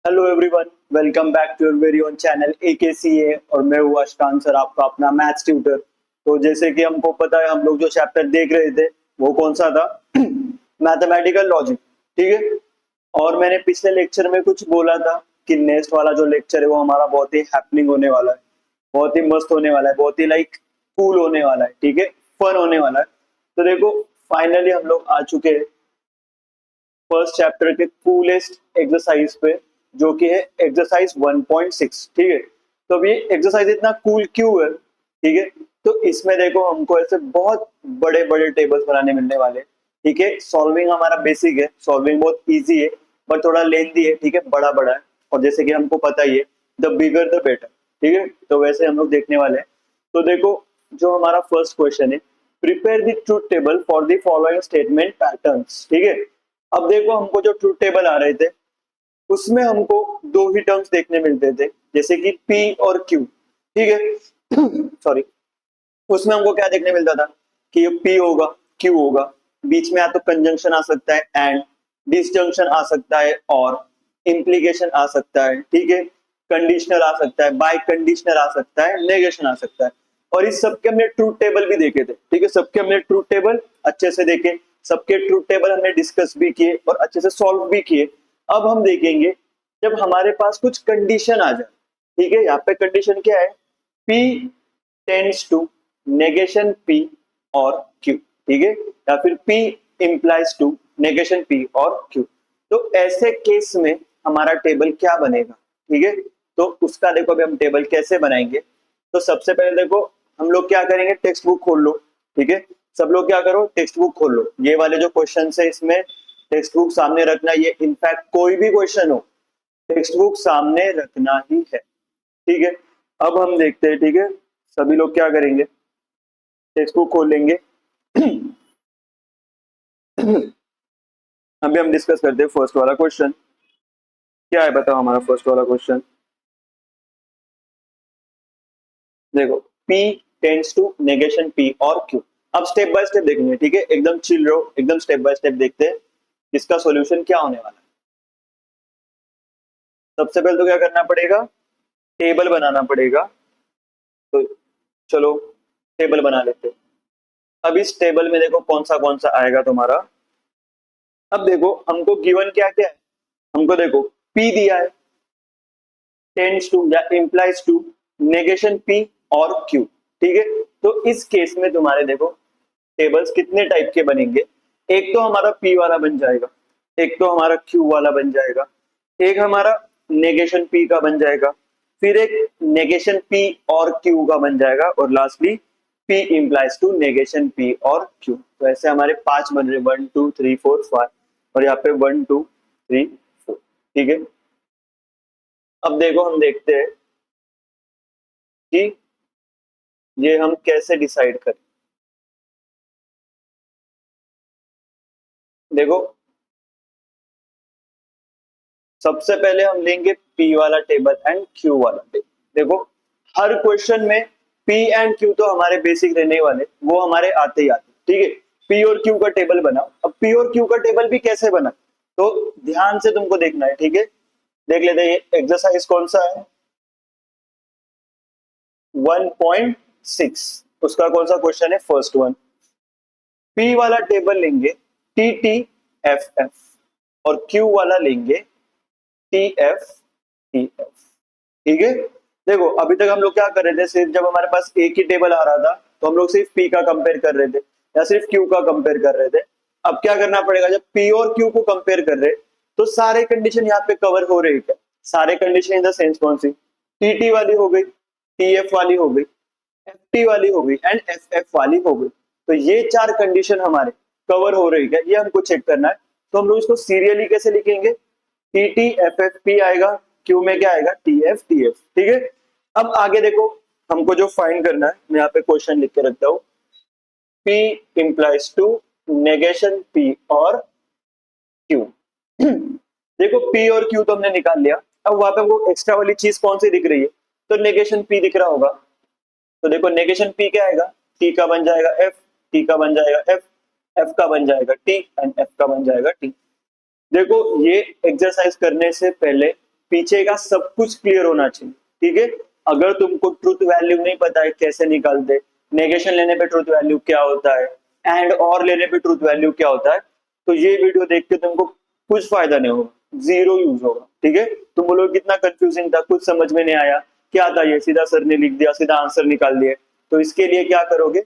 Hello everyone, welcome back to your very own channel AKCA। और मैं हूँ अशकान sir, आपका अपना मैथ्स ट्यूटर। तो जैसे कि हमको पता है, हम लोग जो चैप्टर देख रहे थे वो कौन सा था? Mathematical logic. ठीक है। और मैंने पिछले लेक्चर में कुछ बोला था कि नेक्स्ट वाला जो लेक्चर है वो हमारा बहुत ही हैपनिंग होने वाला है, बहुत ही मस्त होने वाला है, बहुत ही लाइक कूल होने वाला है। ठीक है, फन होने वाला है। तो देखो, फाइनली हम लोग आ चुके हैं फर्स्ट चैप्टर के कूलेस्ट एक्सरसाइज पे, जो कि है एक्सरसाइज 1.6। ठीक है। तो अब ये एक्सरसाइज इतना कूल क्यों है? ठीक है। तो इसमें देखो, हमको ऐसे बहुत बड़े बड़े टेबल्स बनाने मिलने वाले हैं। ठीक है। सॉल्विंग हमारा बेसिक है, सॉल्विंग बहुत इजी है, पर थोड़ा लेंथी है। ठीक है, बड़ा बड़ा है। और जैसे कि हमको पता ही है, द बिगर द बेटर। ठीक है। तो वैसे हम लोग देखने वाले हैं। तो देखो, जो हमारा फर्स्ट क्वेश्चन है, prepare the truth table for the following statement patterns. ठीक है। अब देखो, हमको जो ट्रूथ टेबल आ रहे थे उसमें हमको दो ही टर्म्स देखने मिलते थे, जैसे कि पी और क्यू। ठीक है। सॉरी। उसमें हमको क्या देखने मिलता था कि ये पी होगा, क्यू होगा, बीच में या तो कंजंक्शन आ सकता है एंड, डिसजंक्शन आ सकता है और, इम्प्लीकेशन आ सकता है। ठीक है। कंडीशनल आ सकता है, बाय कंडीशनल आ सकता है, नेगेशन आ सकता है। और इस सबके हमने ट्रूथ टेबल भी देखे थे। ठीक है, सबके हमने ट्रूथ टेबल अच्छे से देखे, सबके ट्रूथ टेबल हमने डिस्कस भी किए और अच्छे से सॉल्व भी किए। अब हम देखेंगे, जब हमारे पास कुछ कंडीशन आ जाए। ठीक है, यहाँ पे कंडीशन क्या है? P tends to negation P और Q। ठीक है, या फिर P implies to negation P और Q। तो ऐसे केस में हमारा टेबल क्या बनेगा? ठीक है। तो उसका देखो, अभी हम टेबल कैसे बनाएंगे। तो सबसे पहले देखो, हम लोग क्या करेंगे, टेक्स्ट बुक खोल लो। ठीक है, सब लोग क्या करो, टेक्स्ट बुक खोल लो। ये वाले जो क्वेश्चन है इसमें टेक्स्ट बुक सामने रखना। ये इनफैक्ट कोई भी क्वेश्चन हो, टेक्स्ट बुक सामने रखना ही है। ठीक है। अब हम देखते हैं। ठीक है, सभी लोग क्या करेंगे, टेक्स्ट बुक खोल लेंगे। अभी हम डिस्कस करते हैं फर्स्ट वाला क्वेश्चन। क्या है बताओ हमारा फर्स्ट वाला क्वेश्चन? देखो, P tends to negation P और Q। अब स्टेप बाय स्टेप देखेंगे। ठीक है, एकदम चिल रहो, एकदम स्टेप बाय स्टेप देखते हैं इसका सॉल्यूशन क्या होने वाला है। सबसे पहले तो क्या करना पड़ेगा, टेबल बनाना पड़ेगा। तो चलो टेबल बना लेते हैं। अब इस टेबल में देखो कौन सा आएगा तुम्हारा। अब देखो, हमको गिवन क्या क्या है। हमको देखो, P दिया है, टेंड्स टू या इंप्लाइज टू नेगेशन P और Q। ठीक है। तो इस केस में तुम्हारे देखो टेबल्स कितने टाइप के बनेंगे। एक तो हमारा P वाला बन जाएगा, एक तो हमारा Q वाला बन जाएगा, एक हमारा नेगेशन P का बन जाएगा, फिर एक नेगेशन P और Q का बन जाएगा, और lastly P implies to negation P और Q। तो ऐसे हमारे 5 बन रहे, 1 2 3 4 5, और यहाँ पे 1 2 3 4। ठीक है। अब देखो, हम देखते हैं कि ये हम कैसे डिसाइड करें। देखो, सबसे पहले हम लेंगे P वाला टेबल एंड Q वाला टेबल। देखो, हर क्वेश्चन में P एंड Q तो हमारे बेसिक रहने वाले, वो हमारे आते ही आते। ठीक है। P और Q का टेबल बनाओ। अब P और Q का टेबल भी कैसे बना, तो ध्यान से तुमको देखना है। ठीक है, देख लेते हैं ये एक्सरसाइज कौन सा है, 1.6। उसका कौन सा क्वेश्चन है, फर्स्ट वन। P वाला टेबल लेंगे TTFF, और Q वाला लेंगे TFTF। ठीक है। देखो, अभी तक हम लोग क्या कर रहे थे, सिर्फ जब हमारे पास एक ही टेबल आ रहा था तो हम लोग सिर्फ P का कंपेयर कर रहे थे या सिर्फ Q का कंपेयर कर रहे थे। अब क्या करना पड़ेगा, जब P और Q को कंपेयर कर रहे तो सारे कंडीशन यहाँ पे कवर हो रही है क्या? सारे कंडीशन इन द सेंस कौन सी, TT वाली हो गई, TF वाली हो गई, FT वाली हो गई एंड FF वाली हो गई। तो ये चार कंडीशन हमारे कवर हो रही है, ये हमको चेक करना है। तो हम लोग इसको सीरियली कैसे लिखेंगे, TTFFP आएगा, क्यू में क्या आएगा, TFTF। ठीक है। अब आगे देखो, हमको जो फाइंड करना है, मैं यहाँ पे क्वेश्चन लिख के रखता हूँ। P implies to negation P और Q। देखो, P और Q तो हमने निकाल लिया। अब वहां पे वो एक्स्ट्रा वाली चीज कौन सी दिख रही है, तो नेगेशन P दिख रहा होगा। तो देखो, नेगेशन P क्या आएगा, T का बन जाएगा F, T का बन जाएगा F, F का बन जाएगा T एंड F का बन जाएगा T। देखो, ये एक्सरसाइज करने से पहले पीछे का सब कुछ क्लियर होना चाहिए, ठीक है। अगर तुमको ट्रुथ वैल्यू नहीं पता है कैसे निकालते, नेगेशन लेने पे ट्रुथ वैल्यू क्या होता है, एंड और लेने पे ट्रुथ वैल्यू क्या होता है, तो ये वीडियो देख के तुमको कुछ फायदा नहीं होगा, जीरो यूज होगा, ठीक है। तुम बोलोगे कितना कंफ्यूजिंग था, कुछ समझ में नहीं आया, क्या था ये, सीधा सर ने लिख दिया, सीधा आंसर निकाल दिए। तो इसके लिए क्या करोगे,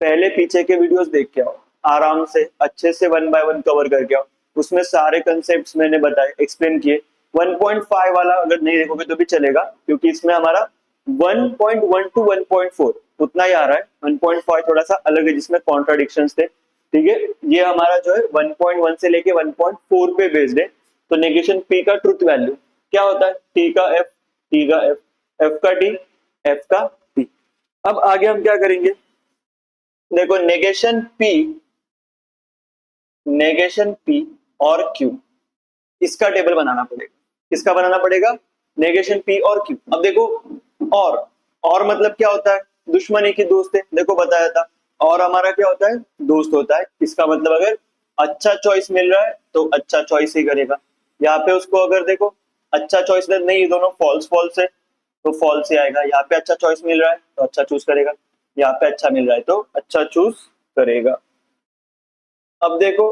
पहले पीछे के वीडियोस देख के आओ, आराम से अच्छे से 1 बाय 1 कवर करके आओ, उसमें सारे कंसेप्ट मैंने बताए, एक्सप्लेन किए। 1.5 वाला अगर नहीं देखोगे तो भी चलेगा, क्योंकि इसमें हमारा 1.1 टू 1.4 उतना ही आ रहा है, 1.5 थोड़ा सा अलग है जिसमें कॉन्ट्राडिक्शंस थे, ठीक है। ये हमारा जो है 1.1 से लेके 1.4 पे बेस्ड है। तो नेगेशन पी का ट्रुथ वैल्यू क्या होता है, टी का एफ, टी का एफ, एफ का टी, एफ का टी। अब आगे हम क्या करेंगे, देखो नेगेशन पी और क्यू, इसका टेबल बनाना पड़ेगा। किसका बनाना पड़ेगा, नेगेशन पी और क्यू। अब देखो, और मतलब क्या होता है, दुश्मनी की दोस्त है, देखो बताया था। और हमारा क्या होता है, दोस्त होता है। इसका मतलब अगर अच्छा चॉइस मिल रहा है तो अच्छा चॉइस ही करेगा। यहाँ पे उसको अगर देखो अच्छा चॉइस नहीं, दोनों फॉल्स फॉल्स है तो फॉल्स ही आएगा। यहाँ पे अच्छा चॉइस मिल रहा है तो अच्छा चूज करेगा, यहाँ पे अच्छा मिल रहा है तो अच्छा चूज करेगा। अब देखो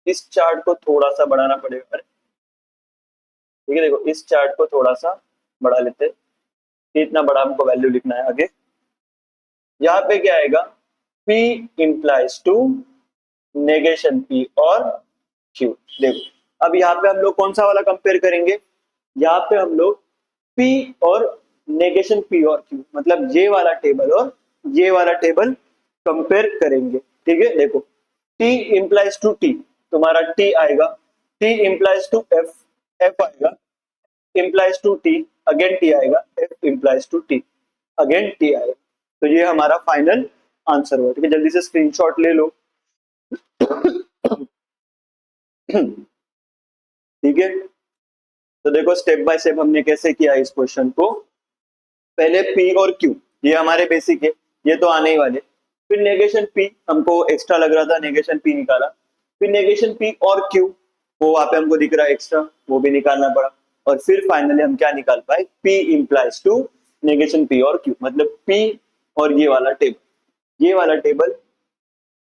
इस चार्ट को थोड़ा सा बढ़ाना पड़ेगा, अरे ठीक है, देखो इस चार्ट को थोड़ा सा बढ़ा लेते हैं, इतना बड़ा हमको वैल्यू लिखना है आगे। यहाँ पे क्या आएगा, P implies to negation P और Q। देखो अब यहाँ पे हम लोग कौन सा वाला कंपेयर करेंगे, यहाँ पे हम लोग P और नेगेशन P और Q, मतलब ये वाला टेबल और ये वाला टेबल कंपेयर करेंगे, ठीक है। देखो T इंप्लाइज टू T, तुम्हारा T आएगा, T implies to F, F आएगा, implies to T, again T आएगा, F implies to T, again T आएगा। तो ये हमारा फाइनल आंसर हुआ, ठीक है। जल्दी से स्क्रीनशॉट ले लो, ठीक है। तो देखो स्टेप बाय स्टेप हमने कैसे किया इस क्वेश्चन को। पहले P और Q, ये हमारे बेसिक है, ये तो आने ही वाले। फिर नेगेशन P, हमको एक्स्ट्रा लग रहा था, नेगेशन P निकाला। फिर नेगेशन P और Q, वो वहां पे हमको दिख रहा है एक्स्ट्रा, वो भी निकालना पड़ा। और फिर फाइनली हम क्या निकाल पाए, P implies to negation P और Q, मतलब P और ये वाला टेबल, ये वाला टेबल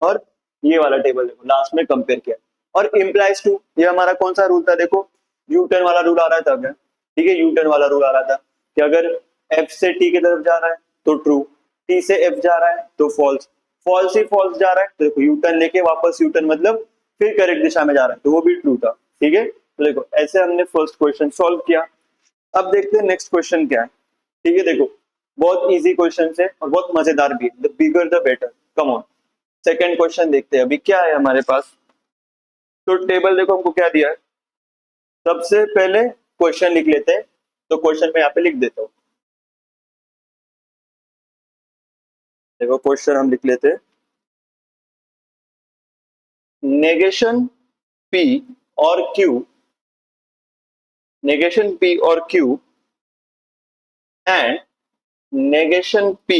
और ये वाला टेबल देखो लास्ट में कंपेयर किया। और इम्प्लाइज टू, ये हमारा कौन सा रूल था, देखो यू टर्न वाला रूल आ रहा था क्या, ठीक है, यू टर्न वाला रूल आ रहा था कि अगर एफ से टी की तरफ जा रहा है तो ट्रू, टी से एफ जा रहा है तो फॉल्स, फॉल्स ही फॉल्स जा रहा है तो देखो यू टर्न लेके वापस यू टर्न मतलब फिर करेक्ट दिशा में जा रहा है, तो वो भी ट्रू था, ठीक है। तो देखो ऐसे हमने फर्स्ट क्वेश्चन सॉल्व किया। अब देखते हैं नेक्स्ट क्वेश्चन क्या है, ठीक है। देखो बहुत इजी क्वेश्चन है और बहुत मजेदार भी है, the bigger the better, come on. Second question देखते हैं अभी क्या है हमारे पास। तो टेबल देखो हमको क्या दिया है, सबसे पहले क्वेश्चन लिख लेते हैं। तो क्वेश्चन में यहाँ पे लिख देता हूँ, देखो क्वेश्चन हम लिख लेते हैं, नेगेशन P और Q, नेगेशन P और Q एंड नेगेशन P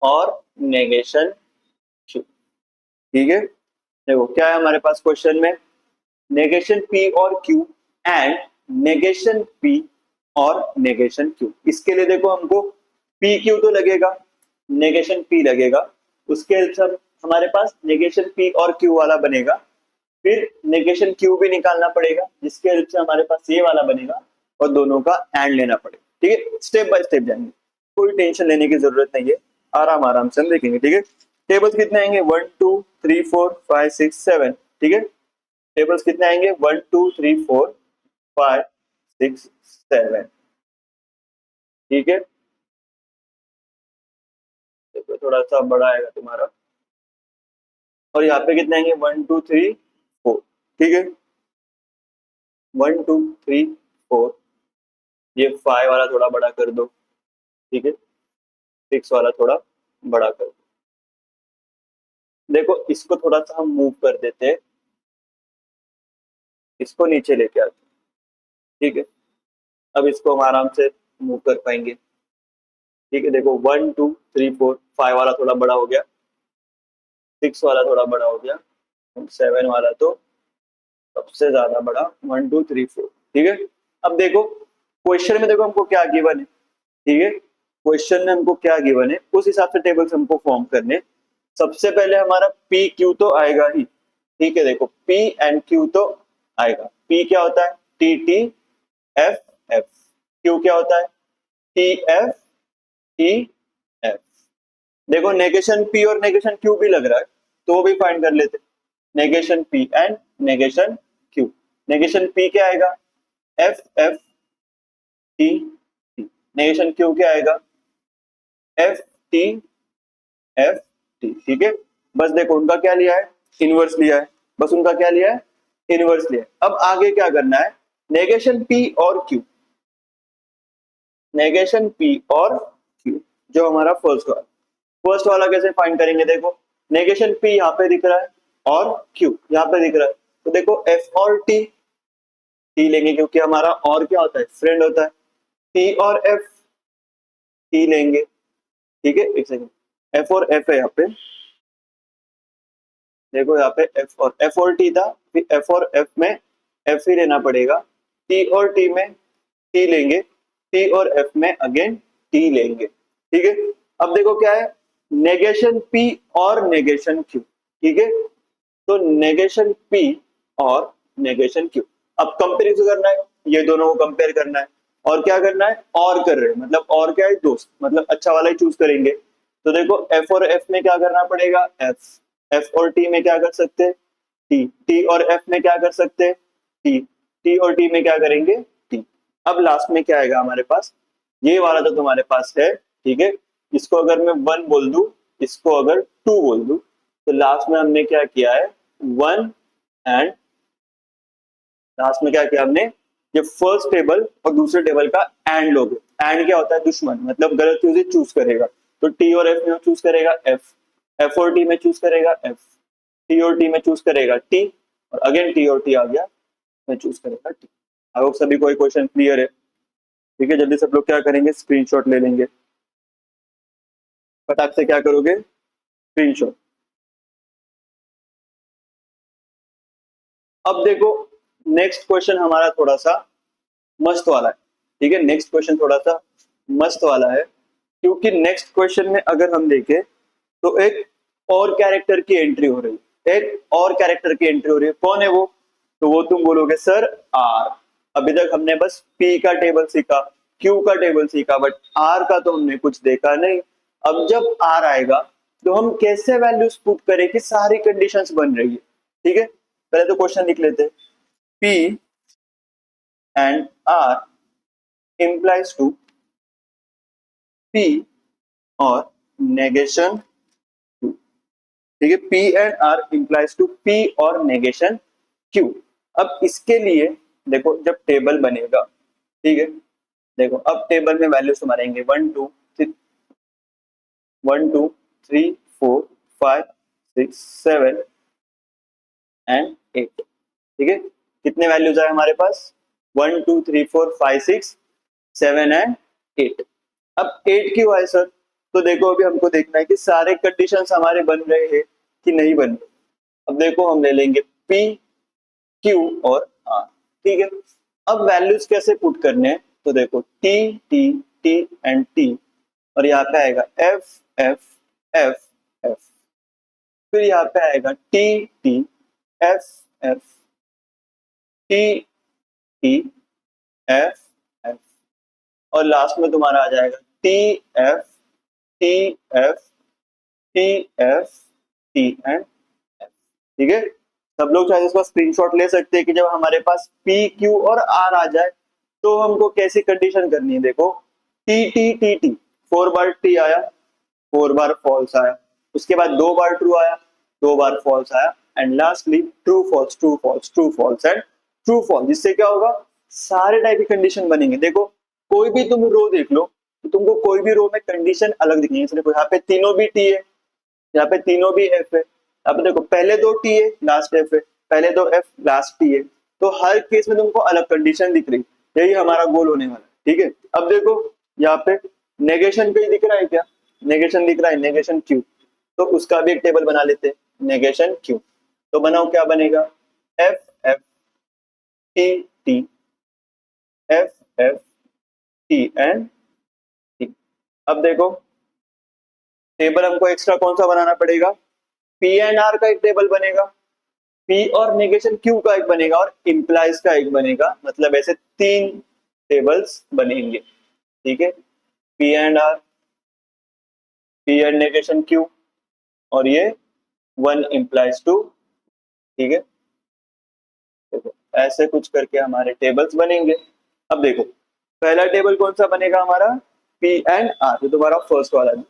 और नेगेशन Q, ठीक है। देखो क्या है हमारे पास क्वेश्चन में, नेगेशन P और Q एंड नेगेशन P और नेगेशन Q। इसके लिए देखो हमको PQ तो लगेगा, नेगेशन P लगेगा, उसके हेल्प हमारे पास नेगेशन P और Q वाला बनेगा। फिर नेगेशन Q भी निकालना पड़ेगा, जिसके हेल्प से हमारे पास ये वाला बनेगा और दोनों का एंड लेना पड़ेगा, ठीक है। स्टेप बाय स्टेप जाएंगे, कोई टेंशन लेने की जरूरत नहीं है, आराम आराम से हम देखेंगे, ठीक है। टेबल्स कितने आएंगे, 1 2 3 4 5 6 7, ठीक है। टेबल्स कितने आएंगे, 1 2 3 4 5 6 7, ठीक है। देखो थोड़ा सा बड़ा आएगा तुम्हारा, और यहाँ पे कितने आएंगे, 1 2 3 4, ठीक है। 1 2 3 4, ये 5 वाला थोड़ा बड़ा कर दो, ठीक है। 6 वाला थोड़ा बड़ा कर दो। देखो इसको थोड़ा सा हम मूव कर देते हैं, इसको नीचे लेके आते हैं, ठीक है। अब इसको हम आराम से मूव कर पाएंगे, ठीक है। देखो 1 2 3 4, 5 वाला थोड़ा बड़ा हो गया, 6 वाला थोड़ा बड़ा हो गया, 7 वाला तो सबसे ज्यादा बड़ा, 1 2 3 4, ठीक है। अब देखो क्वेश्चन में देखो हमको क्या गिवन है, ठीक है, क्वेश्चन में हमको क्या गिवन है उस हिसाब से टेबल्स हमको फॉर्म करने। सबसे पहले हमारा पी क्यू तो आएगा ही, ठीक है। देखो पी एंड क्यू तो आएगा। पी क्या होता है, T T F F. Q क्या होता है, टी एफ टी एफ। देखो नेगेशन पी और नेगेशन क्यू भी लग रहा है, तो वो भी फाइंड कर लेते। Negation P and negation Q. Negation P क्या आएगा, F F T T. Negation Q क्या आएगा, एफ टी एफ टी, ठीक है। बस देखो उनका क्या लिया है, इनवर्स लिया है, बस उनका क्या लिया है, इनवर्स लिया है। अब आगे क्या करना है, नेगेशन पी और क्यू, नेगेशन पी और क्यू जो हमारा फर्स्ट वाला कैसे फाइंड करेंगे। देखो नेगेशन पी यहाँ पे दिख रहा है और क्यू यहाँ पे दिख रहा है, तो देखो एफ और टी, टी लेंगे क्योंकि हमारा और क्या होता है, फ्रेंड होता है। टी और एफ, टी लेंगे, ठीक है। एक सेकंड, एफ और एफ है यहाँ पे, देखो यहाँ पे एफ और टी था, फिर एफ और एफ में एफ ही लेना पड़ेगा। टी और टी में टी लेंगे, टी और एफ में अगेन टी लेंगे, ठीक है। अब देखो क्या है, नेगेशन पी और नेगेशन क्यू, ठीक है। तो नेगेशन पी और नेगेशन क्यू, अब कंपेरिजन करना है, ये दोनों को कंपेयर करना है। और क्या करना है, और कर रहे हैं, मतलब और क्या है, दोस्त, मतलब अच्छा वाला ही चूज करेंगे। तो देखो एफ और एफ में क्या करना पड़ेगा, एफ। एफ और टी में क्या कर सकते हैं, टी। टी और एफ में क्या कर सकते हैं, टी। टी और टी में क्या करेंगे, टी। अब लास्ट में क्या आएगा हमारे पास, ये वाला तो तुम्हारे पास है, ठीक है। इसको अगर मैं वन बोल दूं, इसको अगर टू बोल दूं, तो लास्ट में हमने क्या किया है, वन एंड, लास्ट में क्या किया हमने, ये फर्स्ट टेबल और दूसरे टेबल का एंड लोगे। एंड क्या होता है, दुश्मन, मतलब गलत चीजें चूज करेगा। तो टी और एफ में चूज करेगा एफ, एफ और टी में चूज करेगा एफ, टी और टी में चूज करेगा टी, और अगेन टी और टी आ गया, में चूज करेगा टी। आई होप सभी को क्वेश्चन क्लियर है, ठीक है। जल्दी सब लोग क्या करेंगे, स्क्रीनशॉट ले लेंगे, फटाक से क्या करोगे, स्क्रीनशॉट। अब देखो नेक्स्ट क्वेश्चन हमारा थोड़ा सा मस्त वाला है, ठीक है। नेक्स्ट क्वेश्चन थोड़ा सा मस्त वाला है, क्योंकि नेक्स्ट क्वेश्चन में अगर हम देखें तो एक और कैरेक्टर की एंट्री हो रही है, एक और कैरेक्टर की एंट्री हो रही है। कौन है वो, तो वो तुम बोलोगे सर आर। अभी तक हमने बस पी का टेबल सीखा, क्यू का टेबल सीखा, बट आर का तो हमने कुछ देखा नहीं। अब जब आर आएगा तो हम कैसे वैल्यूज पुट करें कि सारी कंडीशंस बन रही है, ठीक है। पहले तो क्वेश्चन लिख लेते हैं, P and R implies to P और नेगेशन Q, ठीक है। P and R implies to P और नेगेशन Q। अब इसके लिए देखो जब टेबल बनेगा, ठीक है, देखो अब टेबल में वैल्यूज तुम्हारे आएंगे 1 2 3 4 5 6 7 एंड 8, ठीक है। कितने वैल्यूज आए हमारे पास, 1 2 3 4 5 6 7 एंड 8। अब 8 क्यों आए सर, तो देखो अभी हमको देखना है कि सारे कंडीशंस हमारे बन रहे हैं कि नहीं बन रहे। अब देखो हम ले लेंगे P Q और R, ठीक है। अब वैल्यूज कैसे पुट करने हैं, तो देखो T T T and T, और यहाँ पे आएगा F F F F, फिर यहाँ पे आएगा T T F F T T F F, और लास्ट में तुम्हारा आ जाएगा T F T F T F T and F, ठीक है। सब लोग चाहे इसका स्क्रीनशॉट ले सकते हैं कि जब हमारे पास P Q और R आ जाए तो हमको कैसी कंडीशन करनी है। देखो T T T T, 4 बार T आया, 4 बार फॉल्स आया, उसके बाद 2 बार ट्रू आया, 2 बार फॉल्स आया, and lastly true false true false true false and true false. जिससे क्या होगा, सारे टाइप की कंडीशन बनेंगे। देखो कोई भी तुम रो देख लो तो तुमको कोई भी रो में कंडीशन अलग दिखेंगे। देखो यहाँ पे तीनों भी टी है, यहाँ पे तीनों भी एफ है, यहाँ पे देखो पहले दो टी है लास्ट एफ है, पहले दो एफ लास्ट टी है, तो हर केस में तुमको अलग कंडीशन दिख रही। यही हमारा गोल होने वाला है, ठीक है। अब देखो यहाँ पे नेगेशन कहीं दिख रहा है क्या, नेगेशन दिख रहा है, नेगेशन क्यू, तो उसका भी एक टेबल बना लेते हैं, नेगेशन क्यू। तो बनाओ क्या बनेगा, F F T T F F T and T. अब देखो टेबल हमको एक्स्ट्रा कौन सा बनाना पड़ेगा, पी एंड आर का एक टेबल बनेगा, पी और नेगेशन क्यू का एक बनेगा और इंप्लाइज का एक बनेगा, मतलब ऐसे 3 टेबल्स बनेंगे। ठीक है, P and R, P and negation Q, और ये 1 इंप्लाइज टू। ठीक है, देखो ऐसे कुछ करके हमारे टेबल्स बनेंगे। अब देखो पहला टेबल कौन सा बनेगा हमारा, पी एंड आर, जो तुम्हारा फर्स्ट वाला है।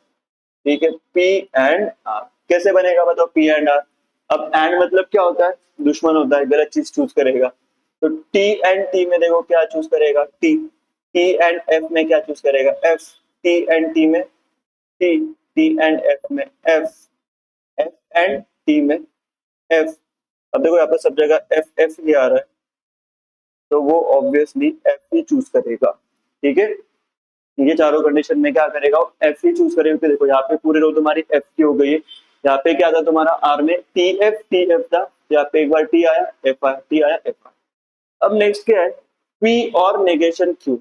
ठीक है, पी एंड आर कैसे बनेगा बताओ, पी एंड आर। अब एंड मतलब क्या होता है, दुश्मन होता है, गलत चीज चूज करेगा। तो टी एंड टी में देखो क्या चूज करेगा, टी। टी एंड एफ में क्या चूज करेगा, एफ। टी एंड टी में टी, टी एंड एफ में एफ, एफ एंड टी में एफ। अब देखो यहाँ पर सब जगह एफ एफ ही आ रहा है, तो वो ऑब्वियसली एफ ही चूज करेगा। ठीक है, ये चारों कंडीशन में क्या करेगा, एफ ही चूज करेगा। देखो यहाँ पे पूरी रो तुम्हारी एफ की हो गई है। यहाँ पे क्या था तुम्हारा आर में टी एफ था, यहाँ पे एक बार टी आया एफ आया, टी आया एफ आया। अब नेक्स्ट क्या है, पी और नेगेशन क्यू,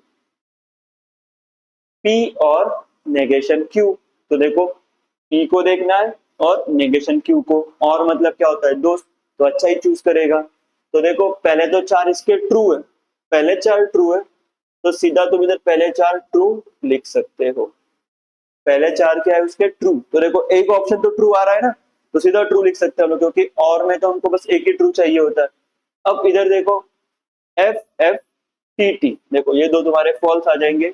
पी और नेगेशन क्यू। तो देखो पी को देखना है और नेगेशन क्यू को, और मतलब क्या होता है दोस्त, तो अच्छा ही चूज करेगा। तो देखो पहले तो 4 इसके ट्रू है, पहले 4 ट्रू है, तो सीधा तुम इधर पहले 4 ट्रू लिख सकते हो। पहले 4 क्या है उसके ट्रू, तो देखो एक ऑप्शन तो ट्रू आ रहा है ना, तो सीधा ट्रू लिख सकते हैं हम लोग, क्योंकि और में तो हमको बस एक ही ट्रू चाहिए होता है। अब इधर देखो एफ एफ टी टी, देखो ये दो तुम्हारे फॉल्स आ जाएंगे,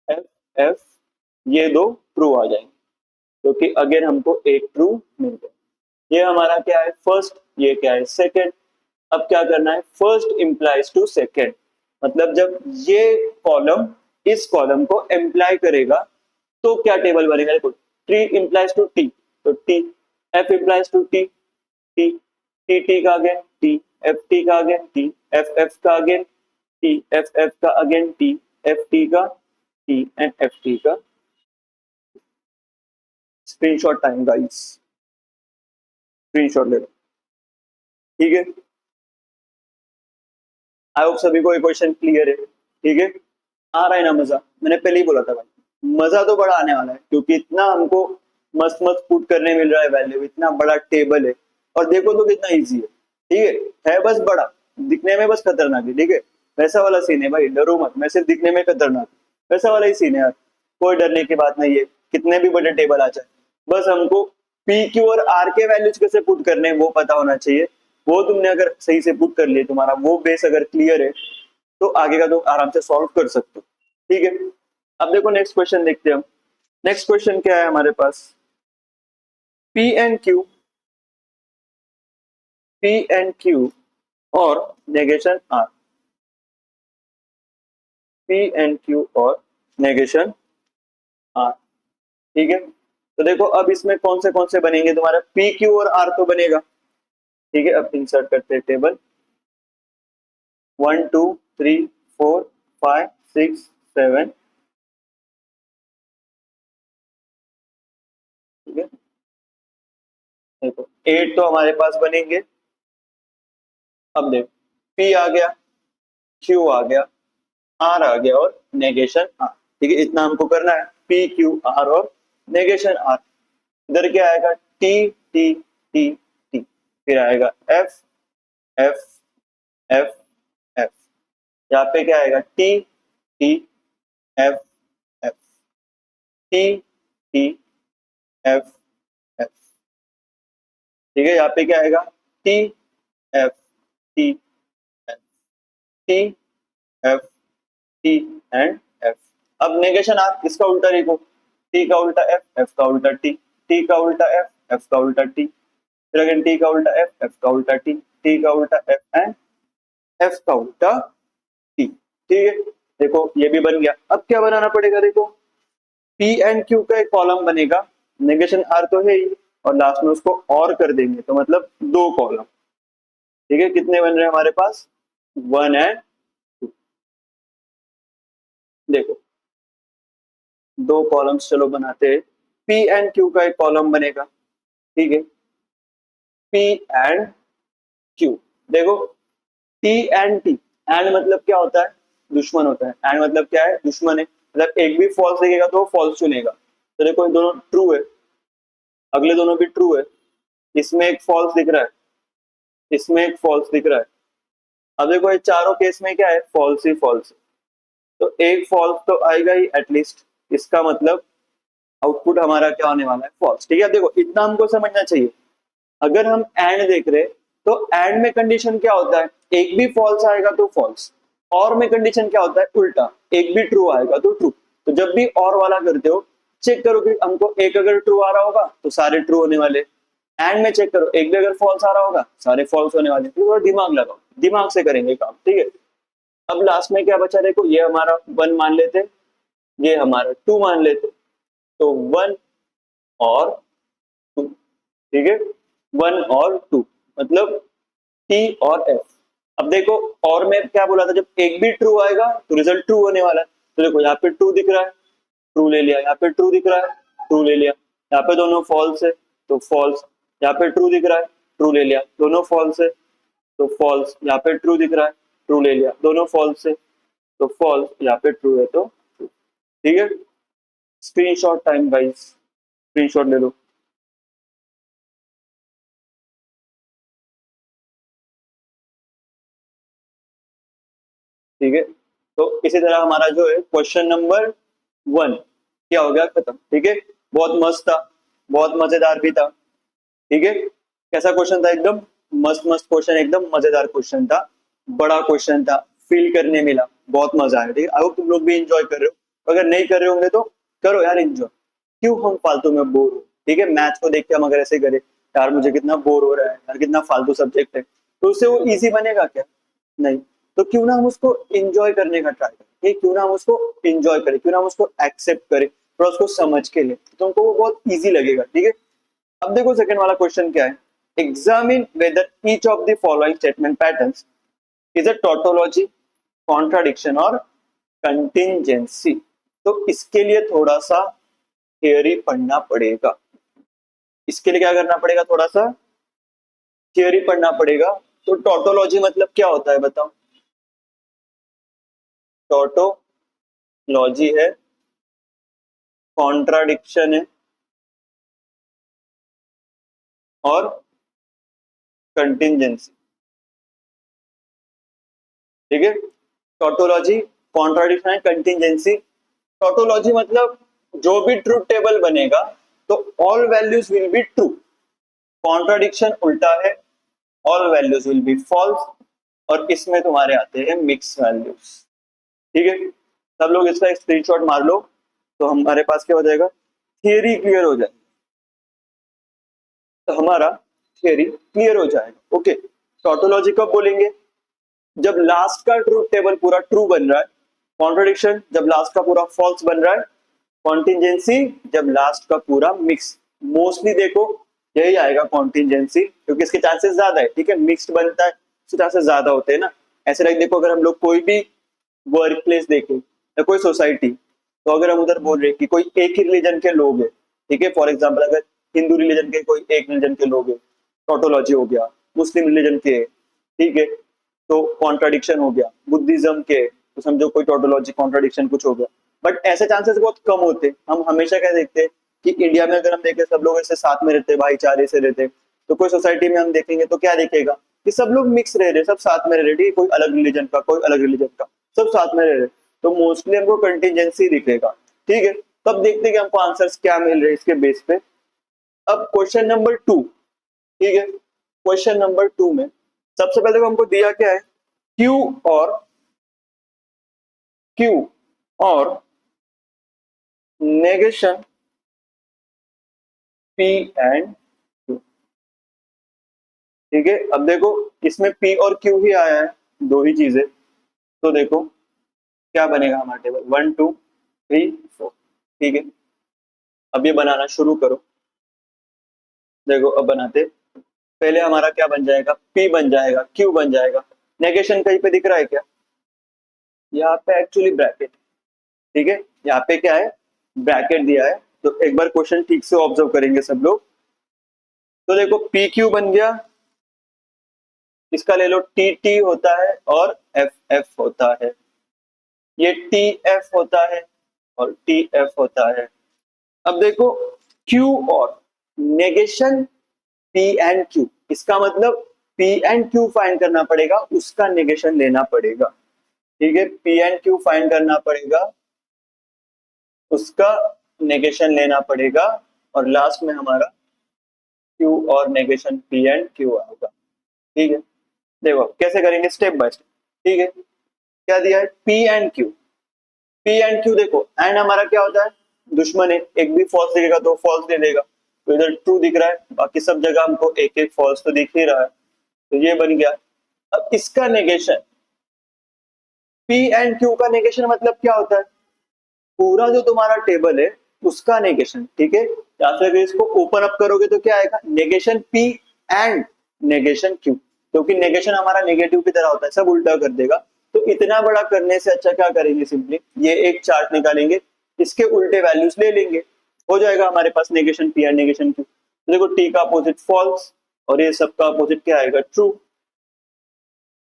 एफ एफ ये दो ट्रू आ जाएंगे, क्योंकि अगेन हमको एक ट्रू मिल गया। ये हमारा क्या है फर्स्ट, ये क्या है सेकंड। अब क्या करना है, फर्स्ट इंप्लाइज टू सेकंड, मतलब जब ये कॉलम इस कॉलम को एम्प्लाई करेगा तो क्या टेबल बनेगा, देखो टी इंप्लाइज टू टी, तो T, F implies to T, T, T T का अगेन टी, एफ टी का अगेन टी, एफ एफ का अगेन टी, एफ एफ का अगेन टी, एफ टी का टी एंड एफ टी का। Screenshot time guys, screenshot ले लो। ठीक है, आई होप सभी को ये क्वेश्चन क्लियर है। ठीक है, आ रहा है ना मजा, मैंने पहले ही बोला था भाई मजा तो बड़ा आने वाला है, क्योंकि इतना हमको मस्त मस्त पुट करने मिल रहा है वैल्यू, इतना बड़ा टेबल है, और देखो तो कितना इजी है। ठीक है बस बड़ा, दिखने में बस खतरनाक है। ठीक है, वैसा वाला सीन है भाई, डरो मत, मैं सिर्फ दिखने में खतरनाक, वैसा वाला ही सीन है यार, कोई डरने की बात नहीं है, कितने भी बड़े टेबल आ जाए, बस हमको पी क्यू और आर के वैल्यूज कैसे पुट करने हैं वो पता होना चाहिए। वो तुमने अगर सही से पुट कर लिए, तुम्हारा वो बेस अगर क्लियर है, तो आगे का तो आराम से सॉल्व कर सकते हो। ठीक है, अब देखो नेक्स्ट क्वेश्चन देखते हैं हम। नेक्स्ट क्वेश्चन क्या है हमारे पास, P and Q, P and Q और negation R, P and Q और नेगेशन आर। ठीक है, तो देखो अब इसमें कौन से बनेंगे, तुम्हारा पी क्यू और आर तो बनेगा। ठीक है, अब इंसर्ट करते हैं टेबल, 1 2 3 4 5 6 7। ठीक है, देखो 8 तो हमारे पास बनेंगे। अब देखो पी आ गया, क्यू आ गया, आर आ गया और नेगेशन आर। ठीक है, इतना हमको करना है, पी क्यू आर और नेगेशन आर। इधर क्या आएगा, टी टी टी टी, फिर आएगा एफ एफ एफ एफ, यहाँ पे क्या आएगा, T T F F, T T F F. ठीक है, यहाँ पे क्या आएगा, T F T F, T F T and F. अब नेगेशन आर, इसका उल्टा लिखो, टी का उल्टा एफ, एफ का उल्टा टी, टी का उल्टा एफ, एफ का उल्टा टी, फिर अगेन टी का उल्टा एफ, एफ का उल्टा टी, टी का उल्टा एफ एंड एफ का उल्टा टी। ठीक है, देखो ये भी बन गया। अब क्या बनाना पड़ेगा, देखो पी एंड क्यू का एक कॉलम बनेगा, नेगेशन आर तो है ही, और लास्ट में उसको और कर देंगे, तो मतलब 2 कॉलम। ठीक है, कितने बन रहे हैं हमारे पास, 1 एंड 2। देखो 2 कॉलम्स चलो बनाते हैं, पी एंड क्यू का एक कॉलम बनेगा। ठीक है, पी एंड क्यू, देखो टी एंड टी, एंड मतलब क्या होता है, दुश्मन होता है। एंड मतलब क्या है, दुश्मन है, मतलब एक भी फॉल्स दिखेगा तो फॉल्स चुनेगा। तो देखो दोनों ट्रू है, अगले दोनों भी ट्रू है, इसमें एक फॉल्स दिख रहा है, इसमें एक फॉल्स दिख रहा है। अब देखो ये चारों केस में क्या है, फॉल्स ही फॉल्स है, तो एक फॉल्स तो आएगा ही एटलीस्ट, इसका मतलब आउटपुट हमारा क्या होने वाला है, फॉल्स। ठीक है, अब देखो इतना हमको समझना चाहिए। अगर हम एंड देख रहे तो एंड में कंडीशन क्या होता है, एक भी फॉल्स आएगा तो फॉल्स, और में कंडीशन क्या होता है, उल्टा, एक भी ट्रू आएगा तो ट्रू। तो जब भी और वाला करते हो चेक करो कि हमको एक अगर ट्रू आ रहा होगा तो सारे ट्रू होने वाले, एंड में चेक करो एक भी अगर फॉल्स आ रहा होगा सारे फॉल्स होने वाले। तो थोड़ा दिमाग लगाओ, दिमाग से करेंगे काम, ठीक है। अब लास्ट में क्या बचा, देखो ये हमारा 1 मान लेते, ये हमारा 2 मान लेते, तो 1 और 2, ठीक है, 1 और 2 मतलब टी और एफ। अब देखो और में क्या बोला था, जब एक भी ट्रू आएगा तो रिजल्ट ट्रू होने वाला है। तो देखो यहाँ पे ट्रू दिख रहा है, ट्रू ले लिया, यहाँ पे ट्रू दिख रहा है, ट्रू ले लिया, यहाँ पे दोनों फॉल्स है तो फॉल्स, यहाँ पे ट्रू दिख रहा है, ट्रू ले लिया, दोनों फॉल्स है तो फॉल्स, यहाँ पे ट्रू दिख रहा है, ट्रू ले लिया, दोनों फॉल्स है तो फॉल्स, यहाँ पे ट्रू है तो ट्रू। ठीक है, स्क्रीनशॉट टाइम गाइस, स्क्रीनशॉट ले लो। ठीक है, तो इसी तरह हमारा जो है क्वेश्चन नंबर 1 क्या हो गया, खत्म। ठीक है, बहुत मस्त था, बहुत मजेदार भी था। ठीक है, कैसा क्वेश्चन था, एकदम मस्त मस्त क्वेश्चन, एकदम मजेदार क्वेश्चन था, बड़ा क्वेश्चन था, फील करने मिला, बहुत मजा आया। ठीक है, आई होप तुम लोग भी एंजॉय कर रहे हो, अगर नहीं कर रहे होंगे तो करो यार एंजॉय, क्यों हम फालतू में बोर हो। ठीक है, मैथ्स को देख के हम अगर ऐसे करें यार मुझे कितना बोर हो रहा है यार, कितना फालतू सब्जेक्ट है, तो उससे वो इजी बनेगा क्या, नहीं। तो क्यों ना हम उसको एंजॉय करने का ट्राई करें, क्यों ना हम उसको एंजॉय करें, क्यों ना हम उसको एक्सेप्ट करें, थोड़ा उसको समझ के ले, तो हमको वो बहुत इजी लगेगा। ठीक है, अब देखो सेकंड वाला क्वेश्चन क्या है, examine whether each of the following statement patterns is a tautology, contradiction और कंटिंजेंसी। तो इसके लिए थोड़ा सा थियरी पढ़ना पड़ेगा, इसके लिए क्या करना पड़ेगा, थोड़ा सा थियरी पढ़ना पड़ेगा। तो टोटोलॉजी मतलब क्या होता है बताओ, टोटोलॉजी है, कॉन्ट्राडिक्शन है और कंटिंजेंसी। ठीक है, टोटोलॉजी, कॉन्ट्राडिक्शन है, कंटिंजेंसी। टोटोलॉजी मतलब जो भी ट्रूथ टेबल बनेगा तो all values will be true, contradiction उल्टा है, all values will be false, और इसमें तुम्हारे आते हैं मिक्स वैल्यूज। ठीक है, सब लोग इसका एक स्क्रीनशॉट मार लो, तो हमारे पास क्या हो जाएगा, थियरी क्लियर हो जाएगी, तो हमारा थियरी क्लियर हो जाएगा। ओके, टोटोलॉजी कब बोलेंगे, जब लास्ट का ट्रूथ टेबल पूरा ट्रू बन रहा है, कॉन्ट्रडिक्शन जब लास्ट का पूरा फॉल्स बन रहा है, कॉन्टिजेंसी जब लास्ट का पूरा मिक्स। मोस्टली देखो यही आएगा कॉन्टिजेंसी, क्योंकि इसके चांसेस ज्यादा है। ठीक है, मिक्स्ड बनता है उसके चांसेस ज्यादा होते हैं ना। ऐसे लाइक देखो अगर हम लोग कोई भी वर्क प्लेस देखें या कोई सोसाइटी, तो अगर हम उधर बोल रहे हैं कि कोई एक ही रिलीजन के लोग हैं, ठीक है, फॉर एग्जाम्पल अगर हिंदू रिलीजन के कोई एक रिलीजन के लोग हैं, टोटोलॉजी हो गया, मुस्लिम रिलीजन के, ठीक है, तो कॉन्ट्राडिक्शन हो गया, बुद्धिज्म के, तो समझो कोई टोटोलॉजी कॉन्ट्राडिक्शन कुछ हो गया। बट ऐसे चांसेस बहुत कम होते, हम हमेशा क्या देखते हैं कि इंडिया में अगर हम देखें सब लोग ऐसे साथ में रहते, भाईचारे से रहते, तो कोई सोसाइटी में हम देखेंगे तो क्या दिखेगा कि सब लोग मिक्स रह रहे, सब साथ में रह रहे, कोई अलग रिलीजन का, कोई अलग रिलीजन का, सब साथ में रह रहे, तो मोस्टली हमको कंटिजेंसी दिखेगा। ठीक है, तब देखते हैं कि हमको आंसर्स क्या मिल रहे हैं इसके बेस पे। अब क्वेश्चन नंबर 2, ठीक है, क्वेश्चन नंबर 2 में सबसे पहले तो हमको दिया क्या है, क्यू और क्यू और नेगेशन पी एंड क्यू। ठीक है, अब देखो इसमें पी और क्यू ही आया है, दो ही चीजें, तो देखो क्या बनेगा हमारा टेबल, 1 2 3 4। ठीक है, अब ये बनाना शुरू करो, देखो अब बनाते, पहले हमारा क्या बन जाएगा, पी बन जाएगा, क्यू बन जाएगा, नेगेशन कहीं पे दिख रहा है क्या, यहाँ पे एक्चुअली ब्रैकेट। ठीक है, यहाँ पे क्या है, ब्रैकेट दिया है, तो एक बार क्वेश्चन ठीक से ऑब्जर्व करेंगे सब लोग। तो देखो पी क्यू बन गया, इसका ले लो टी टी होता है और एफ एफ होता है। ये टी एफ होता है और टी एफ होता है। अब देखो क्यू और नेगेशन पी एंड क्यू, इसका मतलब पी एंड क्यू फाइंड करना पड़ेगा, उसका नेगेशन लेना पड़ेगा। ठीक है, पी एंड क्यू फाइंड करना पड़ेगा, उसका नेगेशन लेना पड़ेगा, और लास्ट में हमारा क्यू और नेगेशन पी एंड क्यू आएगा। ठीक है, देखो कैसे करेंगे स्टेप बाय स्टेप। ठीक है, क्या दिया है, P and Q. P and Q देखो, एंड हमारा क्या होता है, दुश्मन है, एक भी फॉल्स दिखेगा तो फॉल्स दे देगा, तो इधर ट्रू दिख रहा है, बाकी सब जगह हमको एक एक फॉल्स तो दिख ही रहा है, तो ये बन गया। अब इसका नेगेशन, पी एंड क्यू का नेगेशन मतलब क्या होता है, पूरा जो तुम्हारा टेबल है उसका नेगेशन। ठीक है, या फिर अगर इसको ओपन अप करोगे तो क्या आएगा, negation P and negation Q, क्योंकि नेगेशन हमारा नेगेटिव की तरह होता है, सब उल्टा कर देगा। तो इतना बड़ा करने से अच्छा क्या करेंगे, सिंपली ये एक चार्ट निकालेंगे, इसके उल्टे वैल्यूज ले लेंगे, हो जाएगा हमारे पास negation P and negation Q. तो देखो टी का अपोजिट फॉल्स और ये सबका अपोजिट क्या आएगा, ट्रू।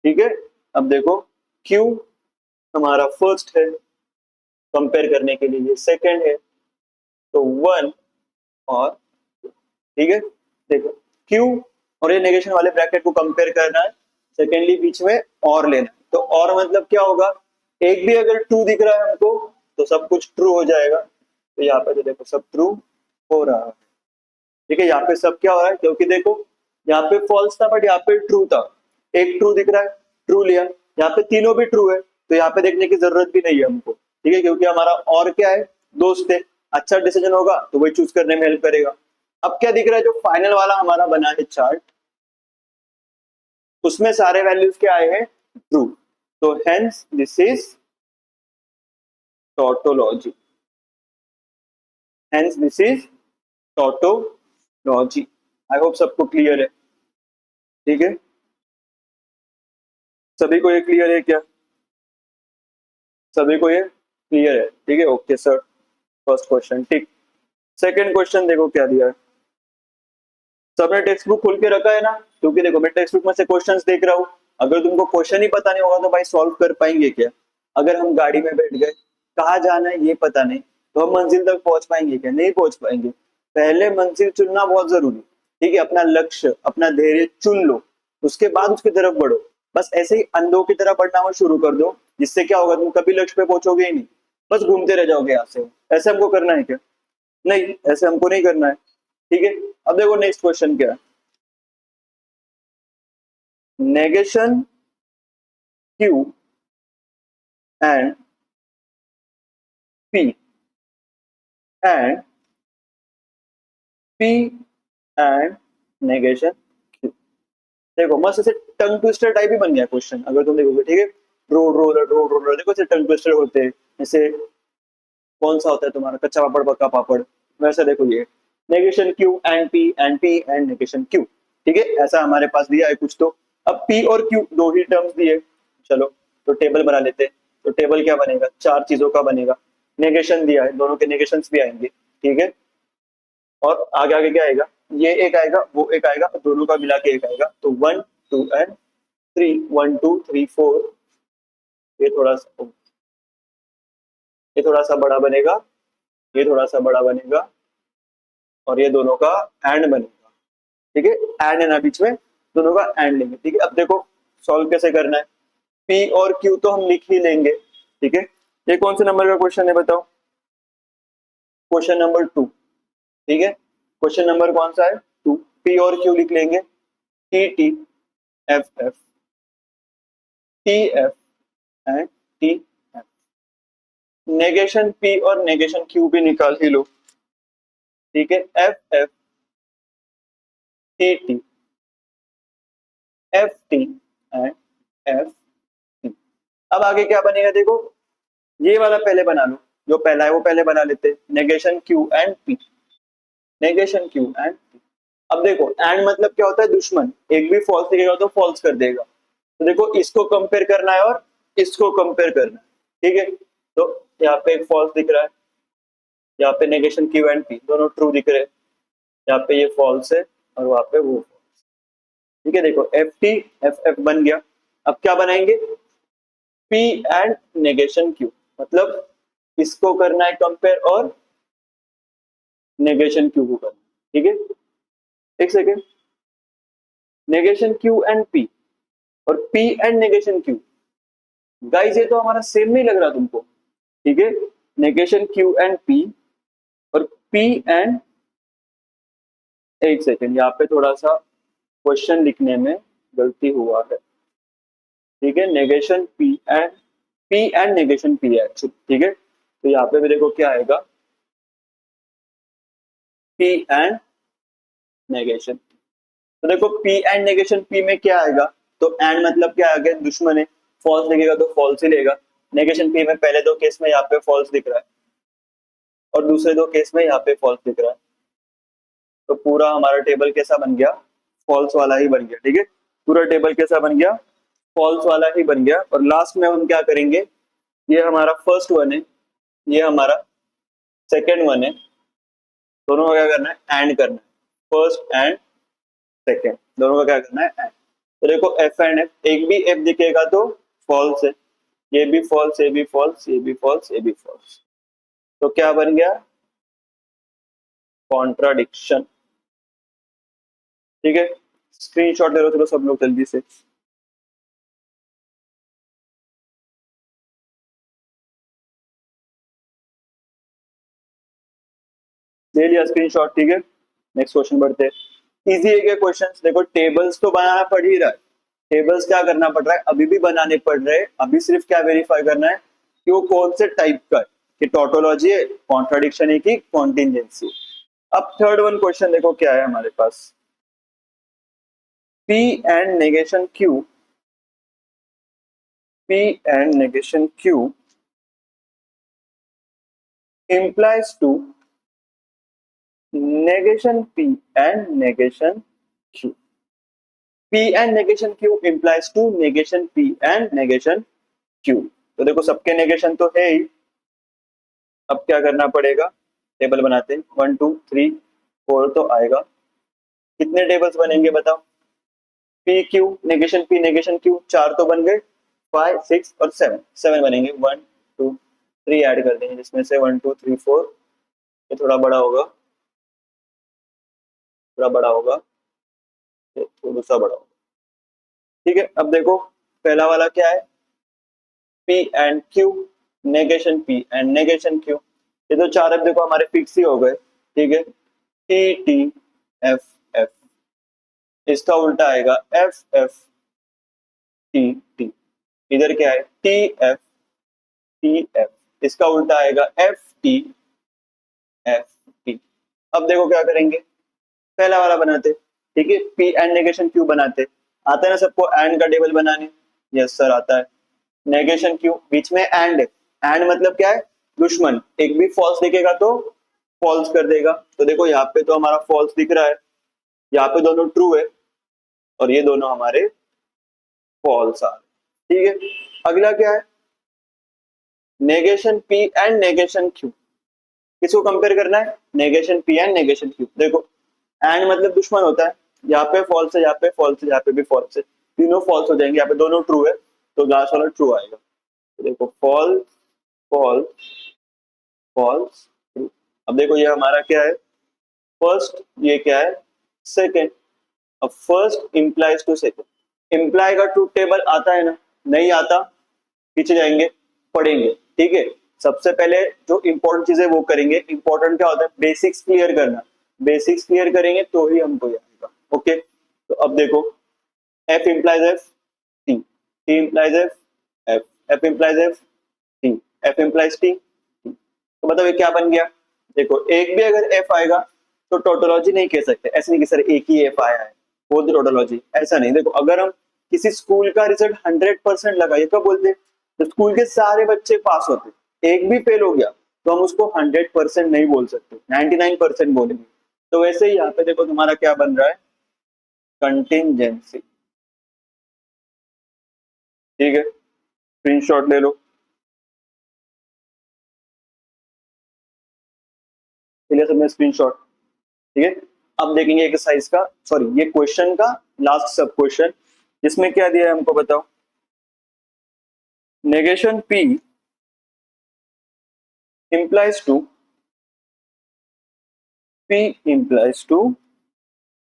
ठीक है, अब देखो क्यू हमारा फर्स्ट है, कंपेयर करने के लिए ये सेकंड है, तो वन और, ठीक है, देखो क्यू और ये नेगेशन वाले ब्रैकेट को कंपेयर करना है, सेकेंडली बीच में और लेना है, तो और मतलब क्या होगा, एक भी अगर ट्रू दिख रहा है हमको तो सब कुछ ट्रू हो जाएगा, तो यहाँ पे तो देखो सब ट्रू हो रहा है। ठीक है, यहाँ पे सब क्या हो रहा है, क्योंकि देखो यहाँ पे फॉल्स था बट यहाँ पे ट्रू था, एक ट्रू दिख रहा है, ट्रू लिया, यहाँ पे तीनों भी ट्रू है, तो यहाँ पे देखने की जरूरत भी नहीं है हमको। ठीक है, क्योंकि हमारा और क्या है, दोस्त है, अच्छा डिसीजन होगा तो वही चूज करने में हेल्प करेगा। अब क्या दिख रहा है, जो फाइनल वाला हमारा बना है चार्ट, उसमें सारे वैल्यूज क्या आए हैं, ट्रू, तो hence this is tautology, hence this is tautology. I hope सबको क्लियर है। ठीक है, सभी को ये क्लियर है क्या, सभी को ये क्लियर है, ठीक है, ओके सर। फर्स्ट क्वेश्चन ठीक। सेकंड क्वेश्चन देखो क्या दिया है, सबने टेक्स्ट बुक खोल के रखा है ना, क्योंकि देखो मैं टेक्स्ट बुक में से क्वेश्चंस देख रहा हूँ, अगर तुमको क्वेश्चन ही पता नहीं होगा तो भाई सॉल्व कर पाएंगे क्या, अगर हम गाड़ी में बैठ गए, कहाँ जाना है ये पता नहीं, तो हम मंजिल तक पहुंच पाएंगे क्या, नहीं पहुंच पाएंगे। पहले मंजिल चुनना बहुत जरूरी, ठीक है, अपना लक्ष्य अपना धैर्य चुन लो, उसके बाद उसकी तरफ बढ़ो। बस ऐसे ही अंधों की तरह बढ़ना मत शुरू कर दो, जिससे क्या होगा, तुम कभी लक्ष्य पे पहुंचोगे ही नहीं, बस घूमते रह जाओगे यहाँ से। ऐसे हमको करना है क्या, नहीं, ऐसे हमको नहीं करना है। ठीक है, अब देखो नेक्स्ट क्वेश्चन क्या है, negation Q and P and P and negation Q. देखो मस्त ऐसे टंग ट्विस्टर टाइप ही बन गया क्वेश्चन, अगर तुम देखोगे। ठीक है, रोड रोलर देखो ऐसे टंग ट्विस्टर होते हैं, जैसे कौन सा होता है तुम्हारा कच्चा पापड़ पक्का पापड़, वैसा देखो ये negation Q and P and negation Q. ठीक है, ऐसा हमारे पास दिया है कुछ तो। अब पी और क्यू दो ही टर्म्स दिए, चलो तो टेबल बना लेते हैं। तो टेबल क्या बनेगा, चार चीजों का बनेगा, नेगेशन दिया है, दोनों के नेगेशंस भी आएंगे। ठीक है, और आगे आगे क्या आएगा, ये एक आएगा वो एक आएगा, दोनों का मिला के एक आएगा, तो one two and three, one two three four, ये थोड़ा सा, ये थोड़ा सा बड़ा बनेगा, ये थोड़ा सा बड़ा बनेगा, और ये दोनों का एंड बनेगा। ठीक है, एंड है ना बीच में, दोनों का एंड लेंगे। ठीक है, अब देखो सॉल्व कैसे करना है, पी और क्यू तो हम लिख ही लेंगे। ठीक है, ये कौन से नंबर का क्वेश्चन है बताओ, क्वेश्चन नंबर टू। ठीक है, क्वेश्चन नंबर कौन सा है, टू। पी और क्यू लिख लेंगे, T T F F, T F and T F. Negation P और नेगेशन क्यू भी निकाल ही लो। ठीक है, F F T T F T and F T. अब आगे क्या बनेगा देखो, ये वाला पहले बना लो, जो पहला है वो पहले बना लेते हैं, negation Q and P, negation Q and P. अब देखो एंड मतलब क्या होता है, दुश्मन, एक भी फॉल्स दिखेगा तो फॉल्स कर देगा, तो देखो इसको कंपेयर करना है और इसको कंपेयर करना है। ठीक है, तो यहाँ पे एक फॉल्स दिख रहा है, यहाँ पे नेगेशन क्यू एंड पी दोनों ट्रू दिख रहे हैं, यहाँ पे ये फॉल्स है और वहां पे वो। ठीक है, देखो एफ टी एफ एफ बन गया। अब क्या बनाएंगे, P एंड नेगेशन Q, मतलब इसको करना है कंपेयर और नेगेशन Q को करना है, ठीक है। एक second, negation Q and P और P and negation Q, guys ये तो हमारा सेम नहीं लग रहा तुमको, ठीक है। नेगेशन Q एंड P और P एंड, एक सेकेंड यहाँ पे थोड़ा सा क्वेश्चन लिखने में गलती हुआ है, ठीक है। Negation P and negation P है, ठीक है। तो यहाँ पे भी देखो क्या आएगा, P एंड नेगेशन। तो देखो P एंड नेगेशन P में क्या आएगा, तो एंड मतलब क्या आ गया, दुश्मन है, फॉल्स लिखेगा तो फॉल्स ही लेगा। नेगेशन P में पहले दो केस में यहाँ पे फॉल्स दिख रहा है और दूसरे दो केस में यहाँ पे फॉल्स दिख रहा है, तो पूरा हमारा टेबल कैसा बन गया, फॉल्स वाला ही बन गया, ठीक है। पूरा टेबल कैसा बन गया, फॉल्स वाला ही बन गया। और लास्ट में हम क्या करेंगे, ये हमारा फर्स्ट वन है, ये हमारा सेकेंड वन है, दोनों का क्या करना है, एंड करना है, फर्स्ट एंड सेकेंड दोनों का क्या करना है, एंड। तो देखो एफ एंड एफ, एक भी एफ दिखेगा तो फॉल्स है, ये भी फॉल्स, ये भी फॉल्स, ये भी फॉल्स, ये भी फॉल्स, तो क्या बन गया, कॉन्ट्राडिक्शन, ठीक है। स्क्रीनशॉट ले लो चलो सब लोग जल्दी से। ले लिया स्क्रीनशॉट, ठीक है। नेक्स्ट क्वेश्चन बढ़ते हैं, इजी है क्या क्वेश्चन, देखो टेबल्स तो बनाना पड़ ही रहा है, टेबल्स क्या करना पड़ रहा है, अभी भी बनाने पड़ रहे हैं, अभी सिर्फ क्या वेरीफाई करना है कि वो कौन से टाइप का है, कि टोटोलॉजी है, कॉन्ट्राडिक्शन है कि कॉन्टिजेंसी। अब थर्ड वन क्वेश्चन देखो क्या है हमारे पास, P and negation Q, P and negation Q implies to negation P and negation Q, P and negation Q implies to negation P and negation Q। तो देखो सबके नेगेशन तो है ही, अब क्या करना पड़ेगा, टेबल बनाते हैं, 1 2 3 4 तो आएगा, कितने टेबल्स बनेंगे बताओ, P Q negation P negation Q, चार तो बन गए, 5 6 और 7, 7 बनेंगे, 1 2 3 ऐड कर देंगे जिसमें से 1 2 3 4, ये थोड़ा बड़ा होगा, थोड़ा बड़ा होगा, ये थोड़ा सा बड़ा होगा, ठीक है। अब देखो पहला वाला क्या है, P and Q, negation P and negation Q, ये तो चार अब देखो हमारे फिक्स ही हो गए, ठीक है। टी टी एफ एफ, इसका उल्टा आएगा एफ एफ टी टी, इधर क्या है टी एफ टी एफ, इसका उल्टा आएगा एफ टी एफ टी। अब देखो क्या करेंगे, पहला वाला बनाते, ठीक है, पी एंड नेगेशन क्यू बनाते, आता है ना सबको एंड का टेबल बनाने, यस सर आता है। नेगेशन क्यू बीच में एंड है, एंड मतलब क्या है, दुश्मन, एक भी फॉल्स दिखेगा तो फॉल्स कर देगा, तो देखो यहाँ पे तो हमारा फॉल्स दिख रहा है, यहाँ पे दोनों ट्रू है और ये दोनों हमारे फॉल्स आ रहे, ठीक है। अगला क्या है, negation P and negation Q, किसको कंपेयर करना है, negation P and negation Q. देखो एंड मतलब दुश्मन होता है, यहाँ पे फॉल्स है, यहाँ पे फॉल्स है, यहाँ पे भी फॉल्स है, तीनों फॉल्स हो जाएंगे, यहाँ पे दोनों ट्रू है तो लास्ट वाला ट्रू आएगा, तो देखो फॉल्स फॉल्स फॉल्स ट्रू। अब देखो ये हमारा क्या है, फर्स्ट, ये क्या है सेकेंड, अब first implies to second, implies का ट्रूथ टेबल आता है ना, नहीं आता पीछे जाएंगे पढ़ेंगे, ठीक है। सबसे पहले जो इंपॉर्टेंट चीज है वो करेंगे, इंपॉर्टेंट क्या होता है, बेसिक्स क्लियर करना, बेसिक्स क्लियर करेंगे तो ही हमको ये आएगा, ओके। तो अब देखो F implies F T, T implies F F, F implies F T, F implies T, तो मतलब ये क्या बन गया, देखो एक भी अगर एफ आएगा तो टोटोलॉजी नहीं कह सकते, ऐसे नहीं कि सर एक ही एफ आया है वो तो टोटोलॉजी, ऐसा नहीं। देखो अगर हम किसी स्कूल का रिजल्ट 100% लगा, ये कब बोलते हैं, तो स्कूल के सारे बच्चे पास होते, एक भी फेल हो गया तो हम उसको 100% नहीं बोल सकते, 99% बोलेंगे। तो वैसे ही यहाँ पे देखो तुम्हारा क्या बन रहा है, कंटिजेंसी, ठीक है, स्क्रीनशॉट ले लो, लिया सबने स्क्रीनशॉट, ठीक है। अब देखेंगे एक्सरसाइज का, सॉरी ये क्वेश्चन का लास्ट सब क्वेश्चन, जिसमें क्या दिया है हमको बताओ, negation P implies to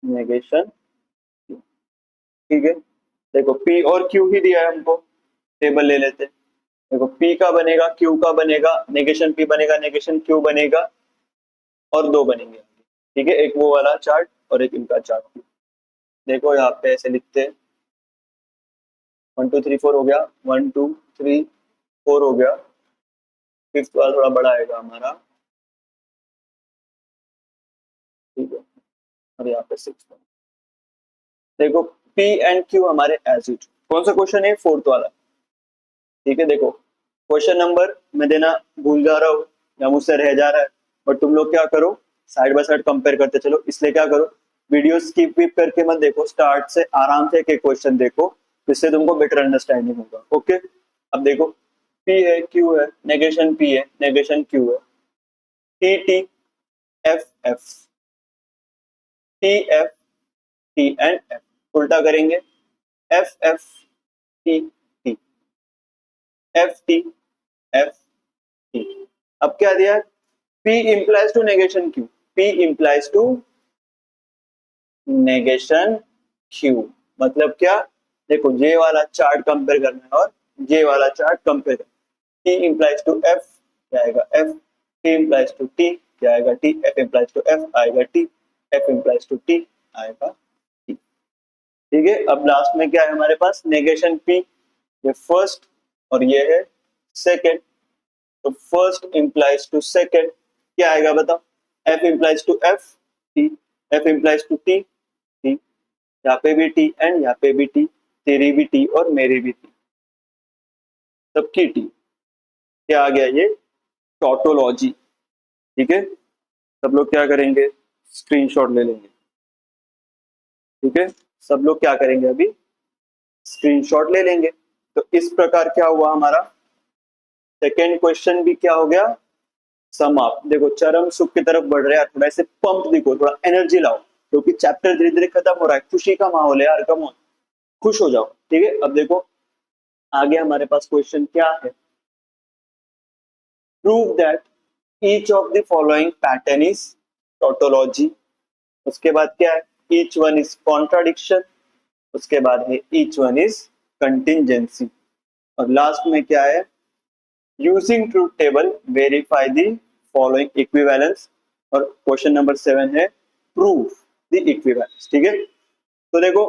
negation, ठीक है। देखो P और Q ही दिया है हमको, टेबल ले लेते हैं। देखो P का बनेगा, Q का बनेगा, नेगेशन P बनेगा, नेगेशन Q बनेगा और दो बनेंगे, ठीक है। एक वो वाला चार्ट और एक इनका चार्ट। देखो यहाँ पे ऐसे लिखते हैं, 1 2 3 4 हो गया, 1 2 3 4 हो गया, फिफ्थ वाला थोड़ा बड़ा आएगा हमारा, ठीक है। और यहाँ पे 6। देखो P एंड Q हमारे एज इट। कौन सा क्वेश्चन है? फोर्थ वाला, ठीक है। देखो क्वेश्चन नंबर मैं देना भूल जा रहा हूँ या मुझसे रह जा रहा है, बट तुम लोग क्या करो, साइड बाय साइड कंपेयर करते चलो। इसलिए क्या करो, वीडियो स्किप विप करके मत देखो, स्टार्ट से आराम से एक क्वेश्चन देखो, जिससे तुमको बेटर अंडरस्टैंडिंग होगा। ओके, अब देखो P है, Q है, नेगेशन P है, नेगेशन Q है, T T F F, T F T and F, उल्टा करेंगे, F F T T, F T F T। अब क्या दिया है? P implies to negation Q, P implies to negation Q, मतलब क्या? देखो J वाला चार्ट कंपेयर करना है और J वाला चार्ट कंपेयर करना है। T implies to F क्या आएगा F, T implies to T क्या आएगा T, F implies to F आएगा T, F implies to T आएगा T, ठीक है। अब लास्ट में क्या है हमारे पास? नेगेशन P, ये फर्स्ट और ये है सेकेंड, तो फर्स्ट implies to सेकेंड क्या आएगा बताओ? F implies to F T, F implies to T T, यहाँ पे भी T एंड यहाँ पे भी T, तेरी भी T और मेरी भी T, सबकी T, क्या आ गया? ये टोटोलॉजी, ठीक है। सब लोग क्या करेंगे? स्क्रीनशॉट ले लेंगे, ठीक है। सब लोग क्या करेंगे? अभी स्क्रीनशॉट ले लेंगे। तो इस प्रकार क्या हुआ हमारा सेकेंड क्वेश्चन भी क्या हो गया? समाप्त। देखो चरम सुख की तरफ बढ़ रहे हैं, थोड़ा ऐसे पंप दिखो, थोड़ा एनर्जी लाओ, क्योंकि चैप्टर धीरे धीरे खत्म हो रहा है। खुशी का माहौल है यार, कम ऑन, खुश हो जाओ, ठीक है। अब देखो आगे हमारे पास क्वेश्चन क्या है? Prove that each of the following pattern is tautology. उसके बाद क्या है? ईच वन इज कॉन्ट्राडिक्शन, उसके बाद है ईच वन इज कंटिंजेंसी, और लास्ट में क्या है? Using truth table verify the following equivalence, और क्वेश्चन नंबर 7 है प्रूव द इक्विवेलेंस, ठीक है। तो देखो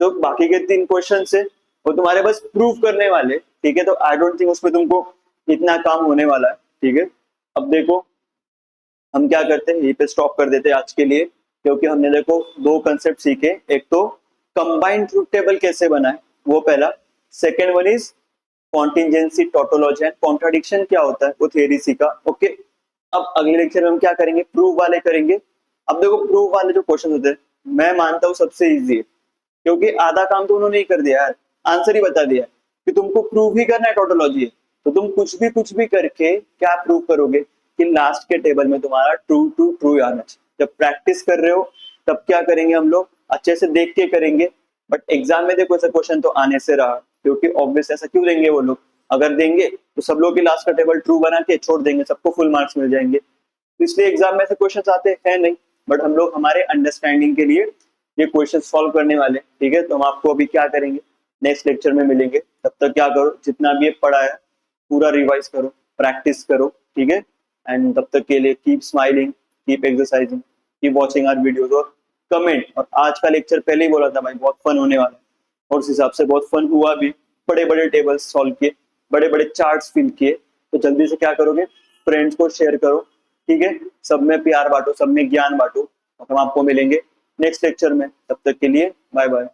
जो बाकी के 3 क्वेश्चन है वो तुम्हारे बस प्रूव करने वाले, ठीक है। तो आई डोंट थिंक उसमें तुमको इतना काम होने वाला है, ठीक है। अब देखो हम क्या करते हैं, यहीं पे स्टॉप कर देते हैं आज के लिए, क्योंकि हमने देखो 2 कंसेप्ट सीखे। एक तो कंबाइंड ट्रूथ टेबल कैसे बनाए, वो पहला। Second one is contingency, tautology and contradiction क्या होता है, वो थ्योरी सीखा। ओके, अब अगले लेक्चर में हम क्या करेंगे? प्रूव वाले करेंगे। अब देखो प्रूव वाले जो क्वेश्चन होते हैं, मैं मानता हूँ सबसे इजी है, क्योंकि आधा काम तो उन्होंने ही कर दिया यार, आंसर ही बता दिया कि तुमको प्रूव ही करना है टोटोलॉजी है। तो तुम कुछ भी करके क्या प्रूव करोगे कि लास्ट के टेबल में तुम्हारा ट्रू टू ट्रू आना चाहिए। जब प्रैक्टिस कर रहे हो तब क्या करेंगे हम लोग? अच्छे से देख के करेंगे, बट एग्जाम में देखो ऐसा क्वेश्चन तो आने से रहा, क्योंकि ऑब्वियस ऐसा क्यों देंगे वो लोग? अगर देंगे तो सब लोग की लास्ट का टेबल ट्रू बना के छोड़ देंगे, सबको फुल मार्क्स मिल जाएंगे। तो इसलिए एग्जाम में ऐसे क्वेश्चन आते हैं नहीं, बट हम लोग हमारे अंडरस्टैंडिंग के लिए ये क्वेश्चन सॉल्व करने वाले, ठीक है। तो हम आपको अभी क्या करेंगे, नेक्स्ट लेक्चर में मिलेंगे। तब तक क्या करो, जितना भी ये पढ़ा है पूरा रिवाइज करो, प्रैक्टिस करो, ठीक है। एंड तब तक के लिए keep smiling, keep exercising, keep watching our videos और कमेंट। और आज का लेक्चर पहले ही बोला था भाई बहुत फन होने वाला है, और उस हिसाब से बहुत फन हुआ भी। बड़े बड़े टेबल्स सॉल्व किए, बड़े बड़े चार्ट्स फिल किए। तो जल्दी से क्या करोगे, फ्रेंड्स को शेयर करो, ठीक है। सब में प्यार बांटो, सब में ज्ञान बांटो, और हम आपको मिलेंगे नेक्स्ट लेक्चर में। तब तक के लिए बाय बाय।